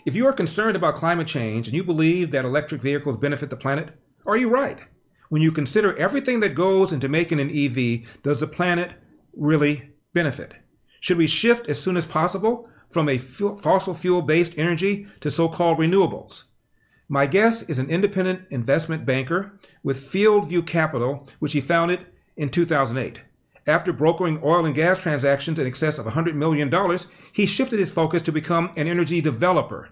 If you are concerned about climate change and you believe that electric vehicles benefit the planet, are you right? When you consider everything that goes into making an EV, does the planet really benefit? Should we shift as soon as possible from a fossil fuel-based energy to so-called renewables? My guest is an independent investment banker with Fieldview Capital, which he founded in 2008. After brokering oil and gas transactions in excess of $100 million, he shifted his focus to become an energy developer.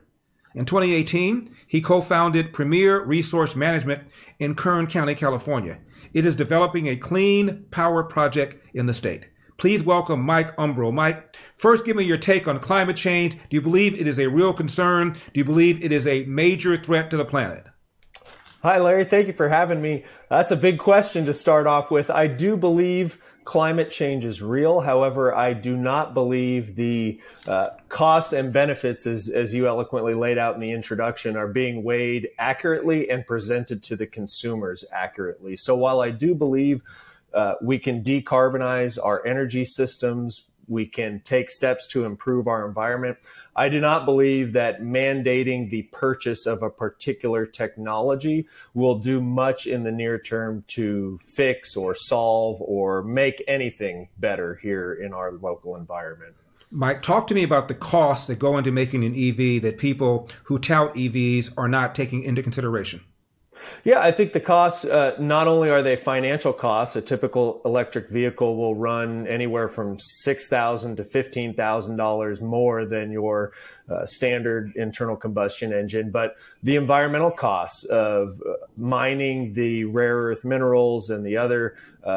In 2018, he co-founded Premier Resource Management in Kern County, California. It is developing a clean power project in the state. Please welcome Mike Umbro. Mike, first give me your take on climate change. Do you believe it is a real concern? Do you believe it is a major threat to the planet? Hi, Larry. Thank you for having me. That's a big question to start off with. I do believe climate change is real. However, I do not believe the costs and benefits, as you eloquently laid out in the introduction, are being weighed accurately and presented to the consumers accurately. So while I do believe we can decarbonize our energy systems, we can take steps to improve our environment, I do not believe that mandating the purchase of a particular technology will do much in the near term to fix or solve or make anything better here in our local environment. Mike, talk to me about the costs that go into making an EV that people who tout EVs are not taking into consideration. Yeah, I think the costs, not only are they financial costs, a typical electric vehicle will run anywhere from $6,000 to $15,000 more than your standard internal combustion engine, but the environmental costs of mining the rare earth minerals and the other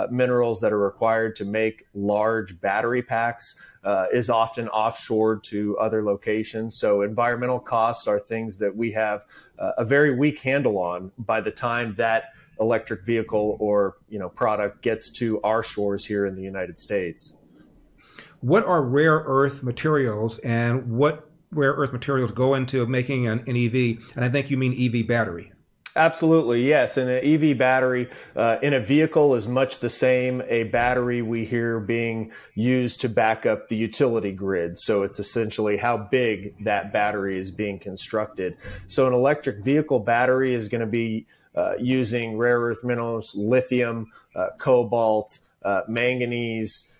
minerals that are required to make large battery packs is often offshored to other locations. So environmental costs are things that we have a very weak handle on by the time that electric vehicle or product gets to our shores here in the United States. What are rare earth materials, and what rare earth materials go into making an EV? And I think you mean EV battery. Absolutely, yes. And an EV battery in a vehicle is much the same a battery we hear being used to back up the utility grid. So it's essentially how big that battery is being constructed. So an electric vehicle battery is going to be using rare earth minerals, lithium, cobalt, manganese,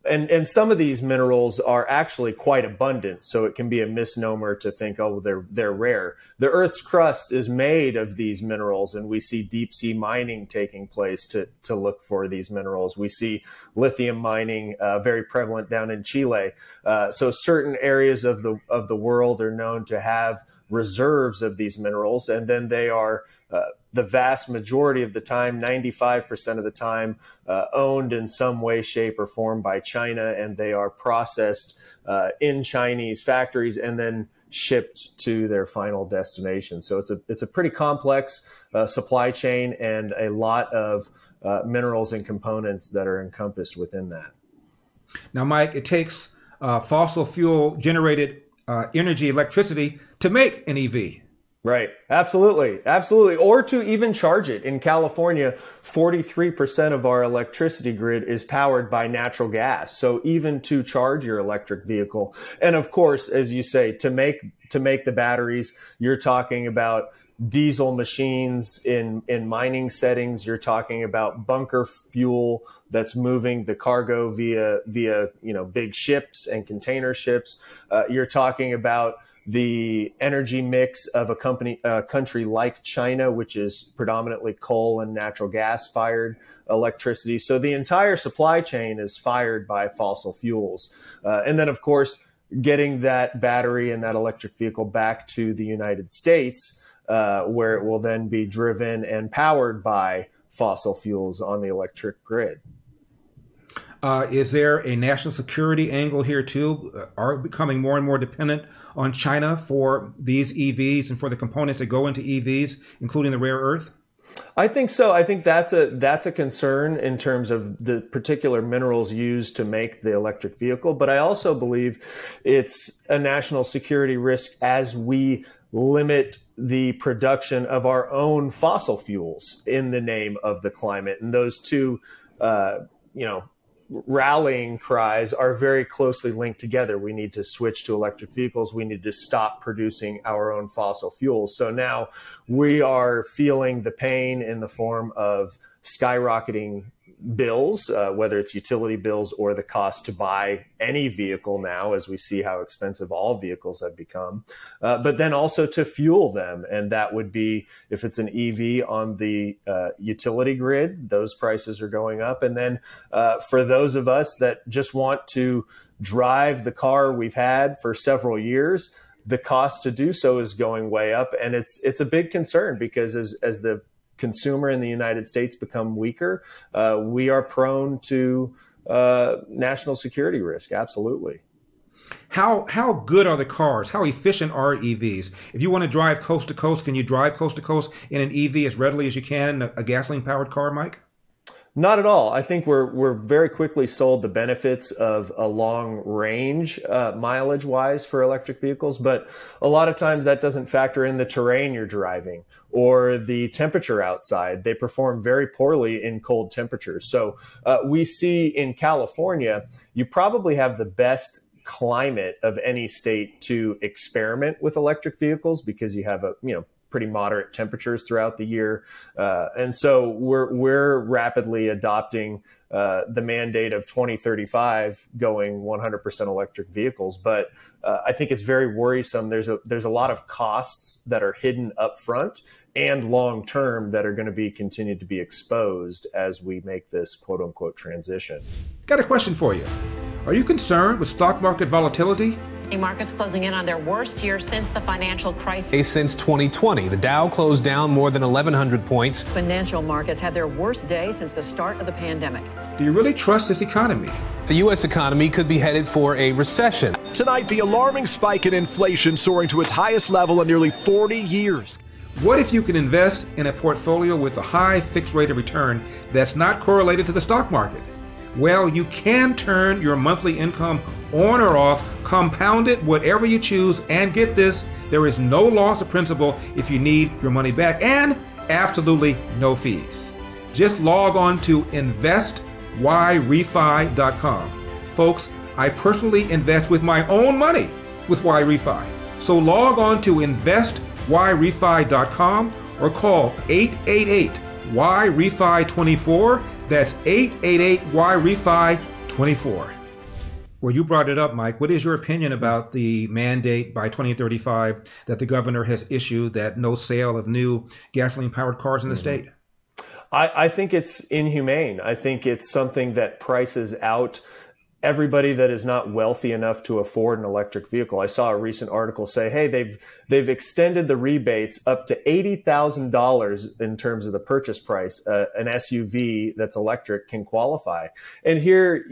and some of these minerals are actually quite abundant, so it can be a misnomer to think, oh, they're rare. The Earth's crust is made of these minerals, and we see deep sea mining taking place to look for these minerals. We see lithium mining very prevalent down in Chile. So certain areas of the world are known to have reserves of these minerals, and then they are the vast majority of the time, 95% of the time, owned in some way, shape, or form by China, and they are processed in Chinese factories and then shipped to their final destination. So it's a pretty complex supply chain and a lot of minerals and components that are encompassed within that. Now, Mike, it takes fossil fuel generated energy, electricity, to make an EV. Right. Absolutely. Absolutely. Or to even charge it. In California, 43% of our electricity grid is powered by natural gas. So even to charge your electric vehicle. And of course, as you say, to make the batteries, you're talking about diesel machines in mining settings. You're talking about bunker fuel that's moving the cargo via big ships and container ships. You're talking about the energy mix of a country like China, which is predominantly coal and natural gas fired electricity. So the entire supply chain is fired by fossil fuels. And then, of course, getting that battery and that electric vehicle back to the United States, where it will then be driven and powered by fossil fuels on the electric grid. Is there a national security angle here too? Are we becoming more and more dependent on China for these EVs and for the components that go into EVs, including the rare earth? I think so. I think that's a concern in terms of the particular minerals used to make the electric vehicle. But I also believe it's a national security risk as we limit the production of our own fossil fuels in the name of the climate. And those two, rallying cries are very closely linked together. We need to switch to electric vehicles. We need to stop producing our own fossil fuels. So now we are feeling the pain in the form of skyrocketing bills, whether it's utility bills or the cost to buy any vehicle now, as we see how expensive all vehicles have become, but then also to fuel them. And that would be, if it's an EV on the utility grid, those prices are going up. And then for those of us that just want to drive the car we've had for several years, the cost to do so is going way up. And it's a big concern, because as the consumer in the United States become weaker, we are prone to national security risk. Absolutely. How good are the cars? How efficient are EVs? If you want to drive coast to coast, can you drive coast to coast in an EV as readily as you can in a gasoline powered car, Mike? Not at all. I think we're very quickly sold the benefits of a long range mileage wise for electric vehicles, but a lot of times that doesn't factor in the terrain you're driving or the temperature outside. They perform very poorly in cold temperatures. So we see in California, you probably have the best climate of any state to experiment with electric vehicles, because you have pretty moderate temperatures throughout the year. And so we're rapidly adopting the mandate of 2035 going 100% electric vehicles. But I think it's very worrisome. There's a lot of costs that are hidden up front and long term that are going to be continued to be exposed as we make this quote unquote transition. Got a question for you. Are you concerned with stock market volatility? Markets closing in on their worst year since the financial crisis. Since 2020, the Dow closed down more than 1,100 points. Financial markets had their worst day since the start of the pandemic. Do you really trust this economy? The U.S. economy could be headed for a recession. Tonight, the alarming spike in inflation soaring to its highest level in nearly 40 years. What if you can invest in a portfolio with a high fixed rate of return that's not correlated to the stock market? Well, you can turn your monthly income on or off, compound it, whatever you choose, and get this, there is no loss of principal if you need your money back, and absolutely no fees. Just log on to investyrefy.com. Folks, I personally invest with my own money with YRefy. So log on to investyrefy.com or call 888-YRefy24. That's 888-YRefy24. Well, you brought it up, Mike. What is your opinion about the mandate by 2035 that the governor has issued, that no sale of new gasoline-powered cars in the state? I think it's inhumane. I think it's something that prices out everybody that is not wealthy enough to afford an electric vehicle. I saw a recent article say, hey, they've extended the rebates up to $80,000 in terms of the purchase price. An SUV that's electric can qualify. And here,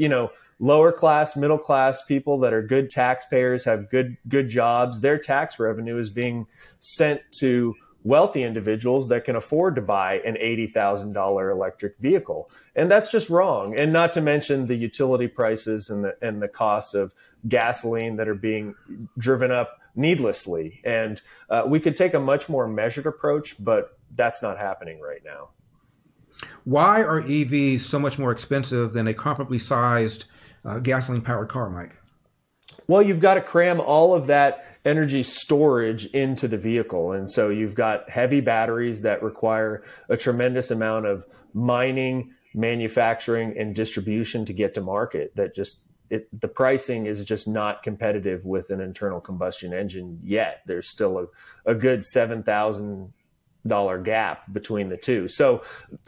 lower class, middle class people that are good taxpayers, have good jobs, their tax revenue is being sent to wealthy individuals that can afford to buy an $80,000 electric vehicle. And that's just wrong. And not to mention the utility prices and the costs of gasoline that are being driven up needlessly. And we could take a much more measured approach, but that's not happening right now. Why are EVs so much more expensive than a comparably sized gasoline-powered car, Mike? Well, you've got to cram all of that energy storage into the vehicle. And so you've got heavy batteries that require a tremendous amount of mining, manufacturing, and distribution to get to market. The pricing is just not competitive with an internal combustion engine yet. There's still a good $7,000 gap between the two. So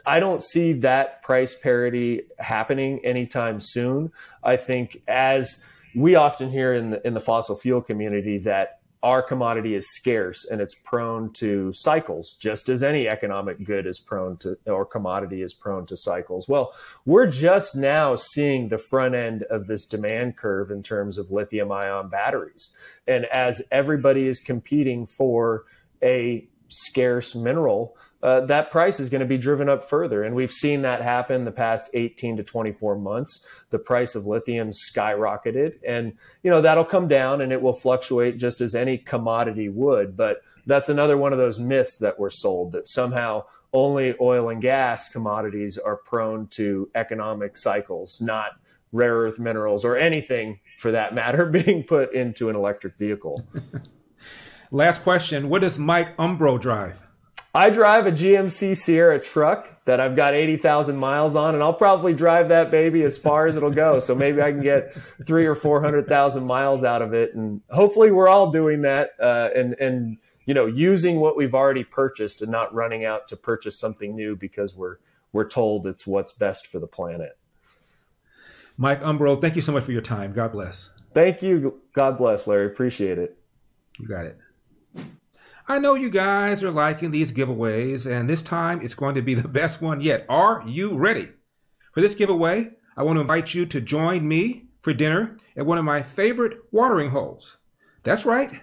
I don't see that price parity happening anytime soon. I think, as we often hear in the fossil fuel community, that our commodity is scarce and it's prone to cycles, just as any economic good is prone to, or commodity is prone to cycles. Well, we're just now seeing the front end of this demand curve in terms of lithium-ion batteries. And as everybody is competing for a scarce mineral, that price is going to be driven up further. And we've seen that happen the past 18 to 24 months. The price of lithium skyrocketed, and that'll come down and it will fluctuate just as any commodity would. But that's another one of those myths that we're sold, that somehow only oil and gas commodities are prone to economic cycles, not rare earth minerals or anything for that matter being put into an electric vehicle. Last question. What does Mike Umbro drive? I drive a GMC Sierra truck that I've got 80,000 miles on, and I'll probably drive that baby as far as it'll go. So maybe I can get 300,000 or 400,000 miles out of it. And hopefully we're all doing that and using what we've already purchased and not running out to purchase something new because we're told it's what's best for the planet. Mike Umbro, thank you so much for your time. God bless. Thank you. God bless, Larry. Appreciate it. You got it. I know you guys are liking these giveaways, and this time it's going to be the best one yet. Are you ready? For this giveaway, I want to invite you to join me for dinner at one of my favorite watering holes. That's right.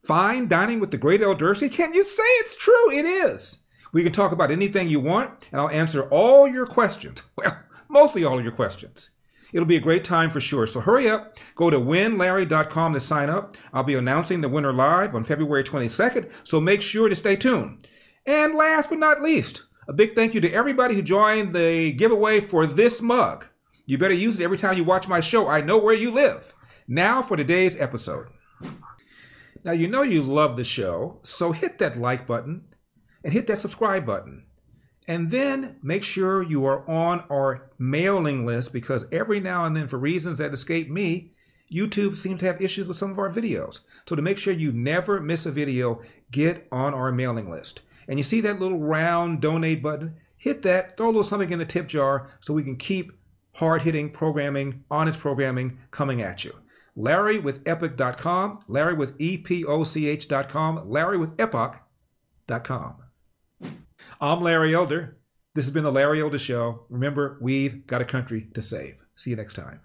Fine dining with the great El Dersi. Can't you say it's true? It is. We can talk about anything you want, and I'll answer all your questions. Well, mostly all of your questions. It'll be a great time for sure. So hurry up. Go to winlarry.com to sign up. I'll be announcing the winner live on February 22nd, so make sure to stay tuned. And last but not least, a big thank you to everybody who joined the giveaway for this mug. You better use it every time you watch my show. I know where you live. Now for today's episode. Now, you know you love the show, so hit that like button and hit that subscribe button. And then make sure you are on our mailing list, because every now and then, for reasons that escape me, YouTube seems to have issues with some of our videos. So to make sure you never miss a video, get on our mailing list. And you see that little round donate button? Hit that, throw a little something in the tip jar so we can keep hard-hitting programming, honest programming coming at you. Larry with Epoch.com, Larry with EPOCH.com, Larry with Epoch.com. I'm Larry Elder. This has been the Larry Elder Show. Remember, we've got a country to save. See you next time.